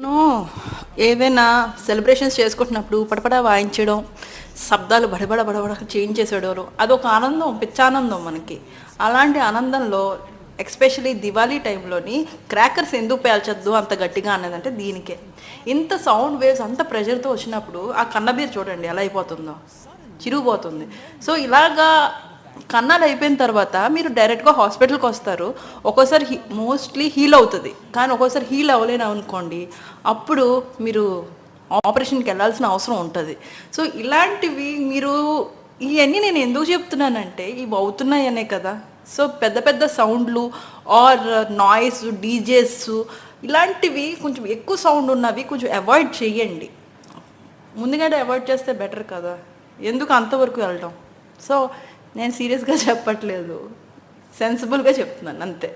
No ఏదైనా celebrations చేసుకుంటున్నప్పుడు పడపడ వాయించడం, శబ్దాలు బడబడ బడబడ చేంజ్ చేసేవారు అదొక ఆనందం, పిచ్చానందం మనకి. అలాంటి ఆనందంలో ఎక్స్పెషలీ దివాళీ టైంలోని క్రాకర్స్ ఎందుకు పేల్చొద్దు అంత గట్టిగా అన్నదంటే దీనికే. ఇంత సౌండ్ వేవ్స్ అంత ప్రెషర్తో వచ్చినప్పుడు ఆ కన్నబీర్ చూడండి ఎలా అయిపోతుందో, చిరిగిపోతుంది. సో ఇలాగా కన్నాలు అయిపోయిన తర్వాత మీరు డైరెక్ట్గా హాస్పిటల్కి వస్తారు. ఒక్కోసారి మోస్ట్లీ హీల్ అవుతుంది, కానీ ఒక్కోసారి హీల్ అవ్వలేను అనుకోండి, అప్పుడు మీరు ఆపరేషన్కి వెళ్ళాల్సిన అవసరం ఉంటుంది. సో ఇలాంటివి మీరు ఇవన్నీ నేను ఎందుకు చెప్తున్నానంటే ఇవి అవుతున్నాయనే కదా. సో పెద్ద పెద్ద సౌండ్లు ఆర్ నాయిస్ డీజేస్ ఇలాంటివి కొంచెం ఎక్కువ సౌండ్ ఉన్నవి కొంచెం అవాయిడ్ చేయండి. ముందుగానే అవాయిడ్ చేస్తే బెటర్ కదా, ఎందుకు అంతవరకు వెళ్ళడం. సో నేను సీరియస్గా చెప్పట్లేదు, సెన్సిబుల్గా చెప్తున్నాను అంతే.